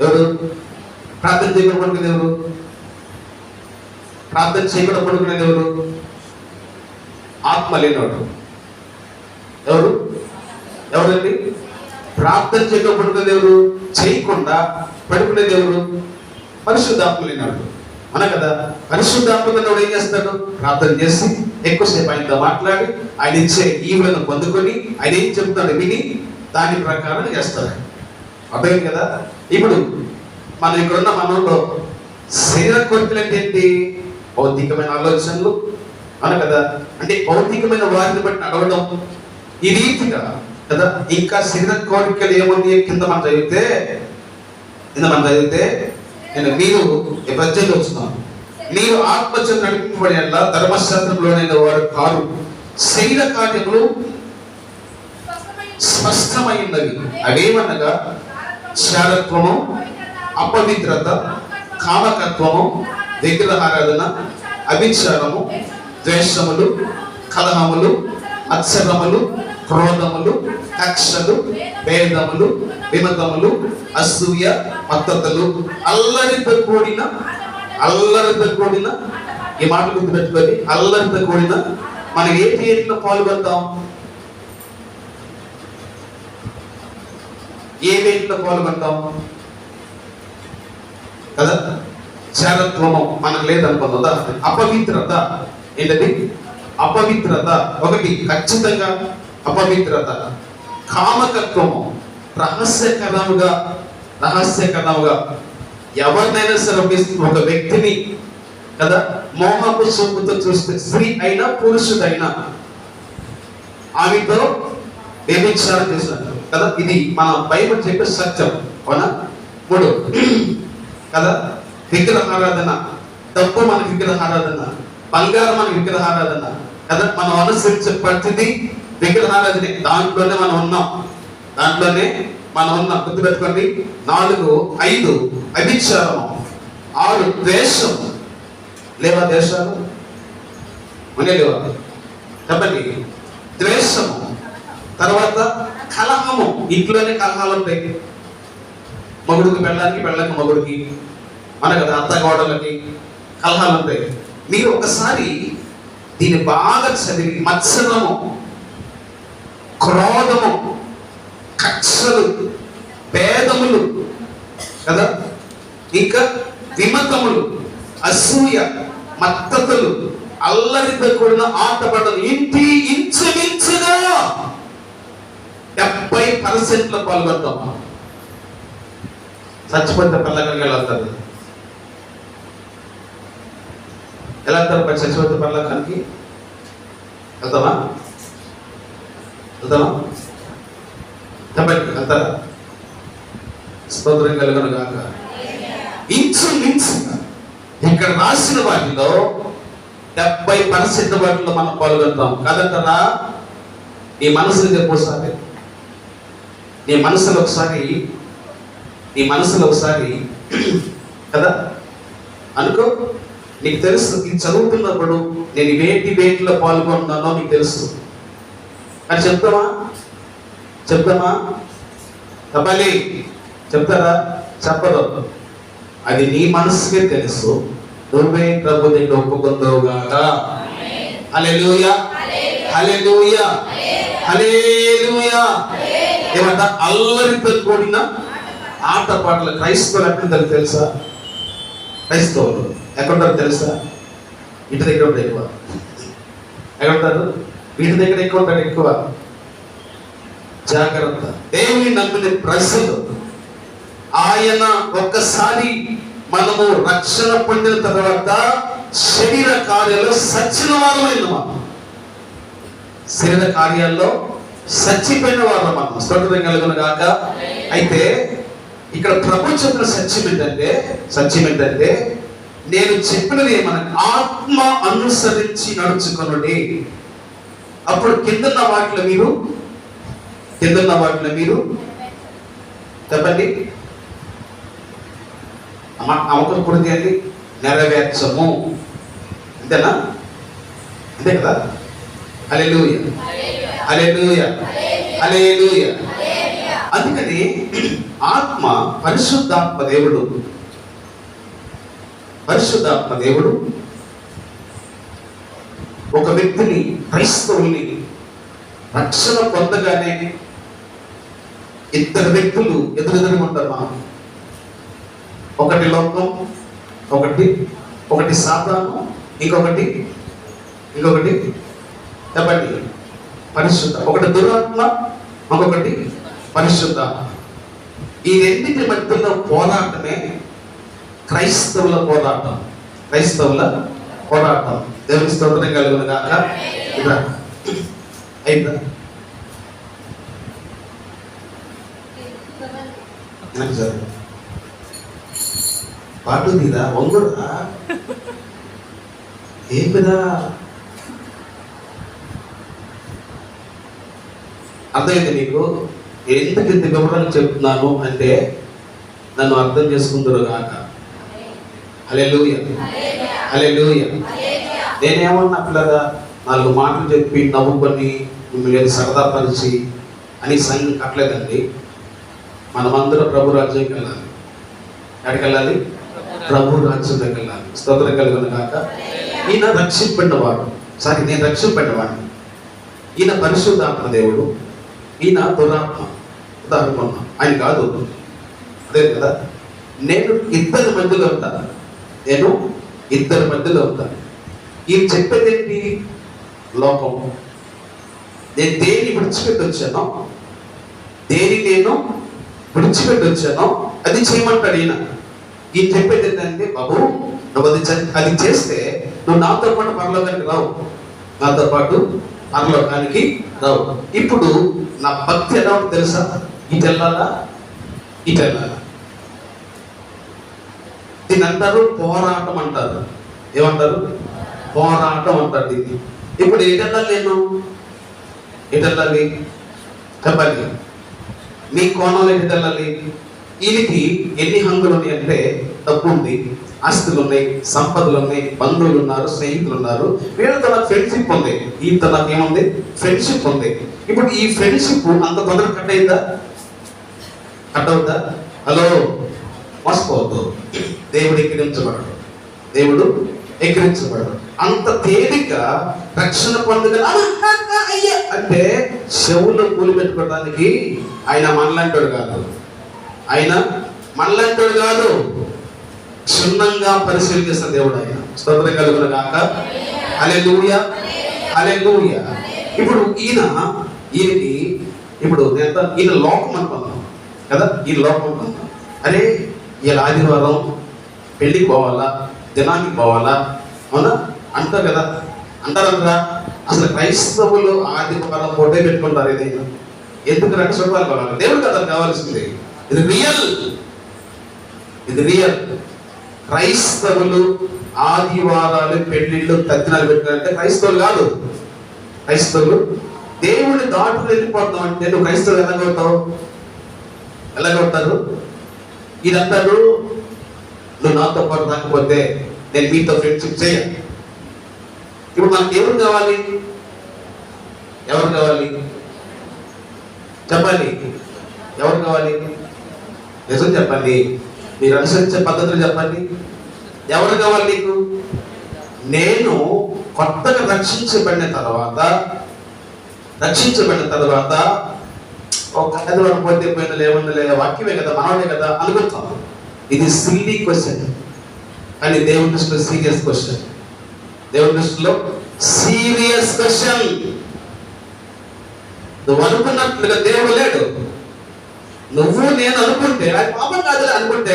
ఎవరు? ప్రార్థన చేయకుండా పడుకునేది ఎవరు? ప్రార్థన చేయకుండా పడుకునేది ఎవరు? ఆత్మ లేనివాడు. ఎవరు? ఎవరండి? ప్రార్థన చేయకుండా పడుకునేది ఎవరు? చేయకుండా పడుకునేది ఎవరు? పరిశుద్ధాత్మ లేనివాడు. అన కదా. పరిశుద్ధాత్మ లేనివాడు ఏం చేస్తాడు? ప్రార్థన చేసి ఎక్కువసేపు ఆయనతో మాట్లాడి ఆయన ఇచ్చే ఈవులను పొందుకొని ఆయన ఏం చెప్తాడు విని దాని ప్రకారం చేస్తాడు. అర్థమైంది కదా. ఇప్పుడు మనం ఇక్కడున్న మనలో శరీర కోరికలు అంటే ఏంటి? భౌతికమైన ఆలోచనలు అన కదా. అంటే భౌతికమైన వారిని బట్టి నడవడం ఈ రీతిగా కదా. ఇంకా శరీర కోరికలు ఏముంది కింద మనం చదివితే నేను మీరు ప్రజలు వస్తున్నాను, మీరు ఆత్మచం నడిపింపబడి అట్లా ధర్మశాస్త్రంలోనైన వారు కారు, శరీర కార్యములు స్పష్టమైనవి. అవేమనగా శారత్వము, అపవిత్రత, కామకత్వము, విగ్రహారాధన, అభిచారము, ద్వేషములు, కలహములు, మత్సరములు, క్రోధములు, కక్షలు, భేదములు, విమతములు, అసూయ, మత్తతలు, అల్లరితో కూడిన ఈ మాట గుర్తుపెట్టుకొని అల్లరితో కూడిన మనం ఏ పేరులో పాల్గొంటాం? ఏ వేటిలో పాల్గొంటాం కదా. శారత్వము మనకు లేదనుకుందా. అపవిత్రత ఏంటది? అపవిత్రత ఒకటి ఖచ్చితంగా అపవిత్రత. కామకత్వము రహస్యకరముగా ఎవరినైనా సరే ఒక వ్యక్తిని కదా మోహపు చూపుతో చూస్తే, స్త్రీ అయినా పురుషుడైనా ఆమెతో వ్యభిచారం చేసినట్టు కదా. ఇది మన బైబిల్ చెప్పే సత్యం. అవునా? 3 కదా. విగ్రహారాధన, డబ్బు మన విగ్రహారాధన, బంగారం మన విగ్రహారాధన కదా. మనం అనుసరించే ప్రతిదీ విగ్రహారాధన. దాంట్లోనే మనం ఉన్నాం. గుర్తుపెట్టుకోండి. 4, 5 అభిచారము, 6 ద్వేషం. లేవా దేశాలు? లేవా? చెప్పండి. ద్వేషము, తర్వాత కలహము. ఇంట్లోనే కలహాలు ఉంటాయి. మగుడికి పెళ్ళానికి, పెళ్ళకి మగుడికి, మన కదా అత్త కోడలకి కలహాలు ఉంటాయి. మీరు ఒకసారి దీన్ని బాగా చదివి మత్సరము, క్రోధము, కక్షలు, భేదములు కదా, ఇంకా విమతములు, అసూయ, మత్తతలు, అల్లరితో కూడిన ఆటపడలు ఇంటి ఇంచుమించుగా 70% పాల్గొంటాం. చచ్చిపోతే పల్లెకి వెళ్తారు. ఎలా వెళ్తారు? చచ్చిపోతే పల్లెకానికి వెళ్తామా? చెప్పండి, వెళ్తారా? స్తోత్రం కలుగును గాక. ఇంచుమించుగా ఇక్కడ రాసిన వాటిలో 70% వాటిలో మనం పాల్గొంటాం కదంటారా. నీ మనసులో చెప్పోసారి, నీ మనసులో ఒకసారి కదా అనుకో. నీకు తెలుసు, ఇది చదువుతున్నప్పుడు నేను వేటిలో పాల్గొన్నానో నీకు తెలుసు. అని చెప్తామా? తప్పలి చెప్తారా? చెప్పదు. అది నీ మనసుకే తెలుసు. నువ్వే ప్రభు దగ్గర ఒప్పుకుందవుగాక. హల్లెలూయా, హల్లెలూయా, హల్లెలూయా. ఏమంట? అల్లరితో కూడిన ఆటపాటలు. క్రైస్తవులు ఎక్కడుంటారు తెలుసా? క్రైస్తవులు ఎక్కడుంటారు తెలుసా? ఇంటి దగ్గర ఉంటారు ఎక్కువ. ఎక్కడుంటారు? వీటి దగ్గర ఎక్కువ ఉంటారు. ఎక్కువ జాగ్రత్త. దేవుని నమ్మిన ప్రజలు, ఆయన ఒక్కసారి మనము రక్షణ పొందిన తర్వాత శరీర కార్యాల్లో సచ్చిన వారమైన మనం, శరీర కార్యాల్లో చచ్చిపోయిన వారు మనం. స్తోత్రం కలుగును గాక. అయితే ఇక్కడ ప్రభు చెప్పిన సత్యం ఏంటంటే నేను చెప్పినది ఏమన్నా ఆత్మ అనుసరించి నడుచుకొనుడి. అప్పుడు కిందన్న వాటిలో మీరు చెప్పండి. అమ్మకం పూర్తి అండి, నెరవేర్చము. అంతేనా? అంతే కదా. హల్లెలూయా, హల్లెలూయా, హల్లెలూయా. అందుకని ఆత్మ పరిశుద్ధాత్మ దేవుడు ఒక వ్యక్తిని, క్రైస్తవుల్ని రక్షణ పొందగానే ఇద్దరు వ్యక్తులు ఎదురెదురుగా ఉంటారు. మనం ఒకటి లోకం, ఒకటి సాతాను, ఇంకొకటి చెప్పండి పరిశుద్ధ. ఒకటి దురాత్మ, ఇంకొకటి పరిశుద్ధ. ఈ రెండింటి మధ్యలో పోరాటమే క్రైస్తవుల పోరాటం. దేవుని స్తోత్రం కలుగును గాక. అయిపోయిందా? పాటు తీరా వంగురా ఏమిరా అర్థమైంది నీకు? ఎందుకు ఇంత వివరంగా చెప్తున్నాను అంటే నన్ను అర్థం చేసుకుందరు గాక. హల్లెలూయా. నేనేమన్నా పిల్లగా 4 మాటలు చెప్పి నవ్వుకొని మిమ్మల్ని సరదా పరిచి అని సంఘం కట్టలేదండి. మనమందరం ప్రభు రాజ్యంకి వెళ్ళాలి. ఎక్కడికి వెళ్ళాలి? ప్రభు రాజ్యం దగ్గరికి వెళ్ళాలి. స్తోత్రం కలుగును గాక. ఈయన రక్షింపబడినవాడు. నేను రక్షింపబడినవాడిని. ఈయన పరిశుద్ధాత్మ దేవుడు, ఈయన దురాత్మ. ఉదాహరణ ఆయన కాదు, అదే కదా. నేను ఇద్దరి మధ్యలో ఉంటాను. ఈయన చెప్పేది ఏంటి? లోకం. నేను దేన్ని విడిచిపెట్టి వచ్చానో అది చేయమంటాడు ఈయన. ఈయన చెప్పేది ఏంటంటే, బాబు నువ్వు అది చేస్తే నువ్వు నాతో పాటు పరలోకానికి రావు. ఇప్పుడు నా భక్తి ఎలా ఉంటుంది తెలుసా? ఇటు వెళ్ళాలా. దీన్ని అంటారు పోరాటం అంటారు. ఏమంటారు? పోరాటం అంటారు దీన్ని. ఇప్పుడు ఎటు వెళ్ళాలి చెప్పండి. మీ కోణంలో ఎటు వెళ్ళాలి? ఈయనకి ఎన్ని హంగులు ఉన్నాయి అంటే, డబ్బు ఉంది, ఆస్తులు ఉన్నాయి, సంపదలు ఉన్నాయి, బంధువులు ఉన్నారు, స్నేహితులు ఉన్నారు. వీళ్ళతో నాకు ఫ్రెండ్షిప్ ఉంది, ఈయనతో నాకు ఏముంది? ఫ్రెండ్షిప్ ఉంది. ఇప్పుడు ఈ ఫ్రెండ్షిప్ అంత తొందరగా కట్ అవుద్దా? హలో, మోసపోవద్దు. దేవుడు ఎక్కిరించబడడు. అంత తేలిక రక్షణ పొందగల అంటే చెవులో కూలి పెట్టుకోవడానికి ఆయన మనలాంటోడు కాదు. క్షుణ్ణంగా పరిశీలిస్తున్న దేవుడు ఆయన. స్తోత్రం కలుగును గాక. హల్లెలూయా. ఇప్పుడు ఈయనకి ఈయన లోకం అనుకున్నాం కదా. ఈ లోకం అరే ఇలా ఆదివారం పెళ్ళికి పోవాలా, దినానికి పోవాలా, అవునా అంటారు కదా. అంటారంటారా? అసలు క్రైస్తవులు ఆదివారం ఫోటో పెట్టుకుంటారు. ఏదైనా ఎందుకు రక్షణ కావాలి? దేవుడు కదా కావాల్సింది. ఇది రియల్. క్రైస్తవులు ఆదివారాలు, పెళ్లిళ్ళు, తద్దినాలు పెట్టుకుంటే క్రైస్తవులు కాదు. క్రైస్తవులు దేవుని దాటులు వెళ్ళిపోతాం అంటే నువ్వు క్రైస్తవులు ఎలాగొడతారు? ఇది అంటారు, నువ్వు నాతో పాటు రాకపోతే నేను మీతో ఫ్రెండ్షిప్ చేయ. ఇప్పుడు మనకి ఎవరు కావాలి చెప్పాలి? ఎవరు కావాలి? నిజం చెప్పండి. మీరు అనుసరించే పద్ధతులు చెప్పండి. ఎవరు కావాలి నీకు? నేను కొత్తగా రక్షించబడిన తర్వాత ఒక ఆదివారం పోతే పోయిన ఏముందలే, వాక్యమే కదా, మనవాడే కదా అనుకుంటాం. ఇది సిల్లీ క్వశ్చన్, కానీ దేవుని దృష్టిలో సీరియస్ క్వశ్చన్. నువ్వు అనుకున్నట్లుగా దేవుడు లేడు. నువ్వు నేను అనుకుంటే అది పాపం కాదు అనుకుంటే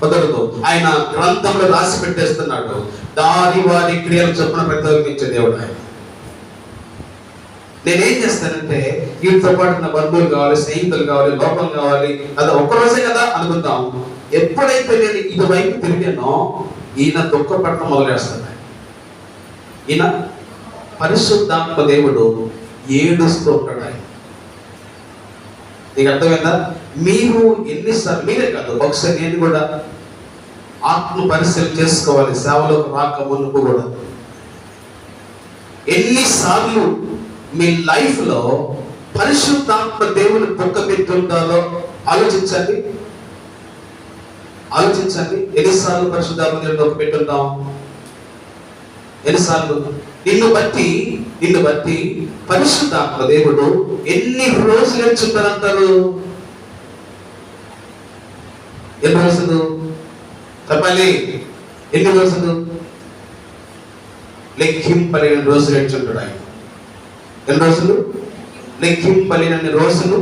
కుదరదు. ఆయన గ్రంథంలో రాసి పెట్టేస్తున్నాడు. దాని వారి క్రియలు చొప్పున ప్రతిబింబించే దేవుడు ఆయన. నేనేం చేస్తానంటే వీటితో పాటు నా బంధువులు కావాలి, స్నేహితులు కావాలి, లోపం కావాలి, అది ఒక్కరోజే కదా అనుకుందాం. ఎప్పుడైతే నేను ఇటువైపు తిరిగానో ఈయన దుఃఖపడటం మొదలేస్తాడు. ఈయన పరిశుద్ధాత్మ దేవుడు ఏడుస్తూ ఉంటాడు. ఆయన నీకు అర్థమైందా? మీరు ఎన్నిసార్లు, మీరే కాదు, ఒకసారి నేను కూడా ఆత్మ పరిశీలన చేసుకోవాలి. సేవలోకి రాక మునుపు కూడా ఎన్నిసార్లు మీ లైఫ్ లో పరిశుద్ధాత్మ దేవుని పొక్క పెట్టుంటాలో ఆలోచించండి. ఎన్నిసార్లు పరిశుద్ధాత్మ దేవుని పొక్క పెట్టుంటాం? ఎన్నిసార్లు? నిన్ను బట్టి పరిశుద్ధాత్మ దేవుడు ఎన్ని రోజులు ఏడ్చుంటారంటారు? ఎన్ని రోజులు చెప్పాలి? ఎన్ని రోజులు? లెక్కింపలేని రోజులు ఏడ్చుంటాడు ఆయన. ఎన్ని రోజులు? లెక్కింపలేనన్ని రోజులు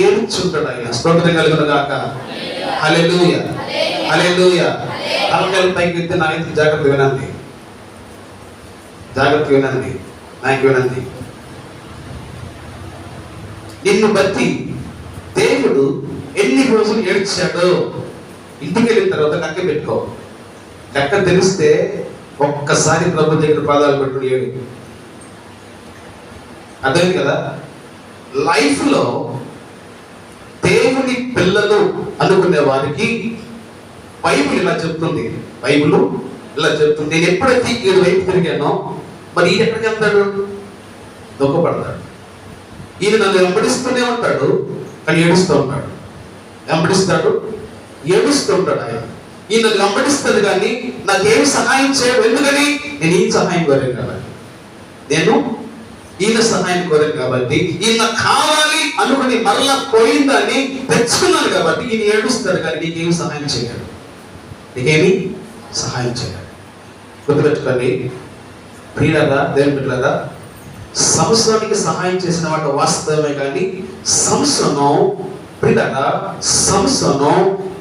ఏడ్చుంటాడు ఆయన. స్తోత్రం కలుగును గాక. హల్లెలూయా, హల్లెలూయా. తలకాయలు పైకి ఎత్తి నా ఇంటికి జాగ్రత్త వినండి. నాకు వినండి. నిన్ను బట్టి దేవుడు ఎన్ని రోజులు ఏడ్చాడో ఇంటికి వెళ్ళిన తర్వాత లెక్క పెట్టుకో. లెక్క తెలిస్తే ఒక్కసారి ప్రభు దగ్గర పాదాలు పెట్టుకుని ఏడు. అర్థమైంది కదా? లైఫ్ లో దేవుని పిల్లలు అనుకునే వారికి బైబిల్ ఇలా చెప్తుంది. నేను ఎప్పుడైతే ఈడు వైపు తిరిగానో మరి ఈయన ఎక్కడికి వెళ్తాడు? దుఃఖపడతాడు. ఈయన నన్ను వెంబడిస్తూనే ఉంటాడు, కానీ ఏడుస్తూ ఉంటాడు. ఏడుస్తూ ఉంటాడు ఆయన. ఈయన నన్ను వెంబడిస్తుంది కానీ నాకేమి సహాయం చేయడు. ఎందుకని? నేను ఈయన సహాయం కోరాను కాబట్టి, ఈయన సహాయం కోరాను కాబట్టి, ఈయన కావాలి అనుకుని మరలా పోయిందని తెచ్చుకున్నాను కాబట్టి ఈయన ఏడుస్తాడు కానీ నీకేమి సహాయం చేయడు. గుర్తుపెట్టుకోండి ప్రియులారా, దేవుని బిడ్డలారా, సంసోనుకి సహాయం చేసిన వాడు వాస్తవమే కానీ సంసోను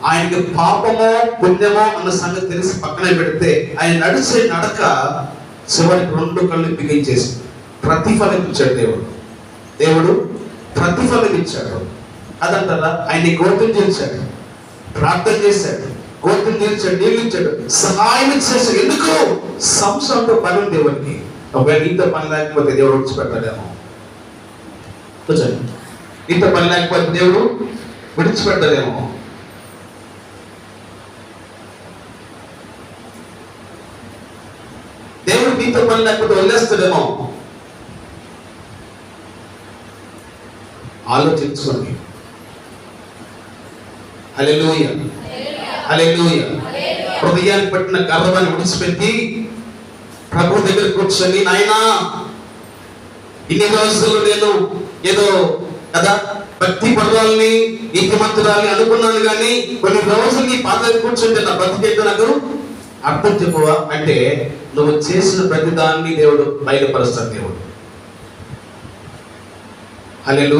ఆయనకి పాపమో పుణ్యమో అన్న సంగతి తెలిసి పక్కనే పెడితే ఆయన నడిచే నడక చివరికి 2 కళ్ళు బిగించేసి ప్రతిఫలం ఇచ్చాడు దేవుడు ప్రతిఫలం ఇచ్చాడు. అదంటారా? ఆయన్ని గోత్రం చేశాడు, ప్రార్థన చేశాడు, గోత్రం తీర్చాడు, నీళ్ళు ఇచ్చాడు, సహాయం చేశాడు. ఎందుకు? సంసోనుతో పని ఉంది దేవుడికి. ఒకవేళ ఇంత పని లేకపోతే దేవుడు విడిచిపెట్టాడేమో. ఇంత పని లేకపోతే దేవుడు విడిచిపెట్టాడేమో. దేవుడు నీతో పని లేకపోతే వదిలేస్తాడేమో. ఆలోచించుకోండి. హల్లెలూయా, హల్లెలూయా. హృదయానికి పట్టిన గర్వాన్ని విడిచిపెట్టి ప్రభు దగ్గర కూర్చొని, నాయనా ఇన్ని రోజులు నేను ఏదో కదా భక్తి పర్వాలని నీతిమంతురాలని అనుకున్నాను కానీ కొన్ని రోజులు నీ పాద కూర్చుంటే నా బతికేదో నాకు అర్థం చెప్పువా అంటే నువ్వు చేసిన ప్రతి దాన్ని దేవుడు బయలుపరుస్తాడు. దేవుడు హల్లెలూయా.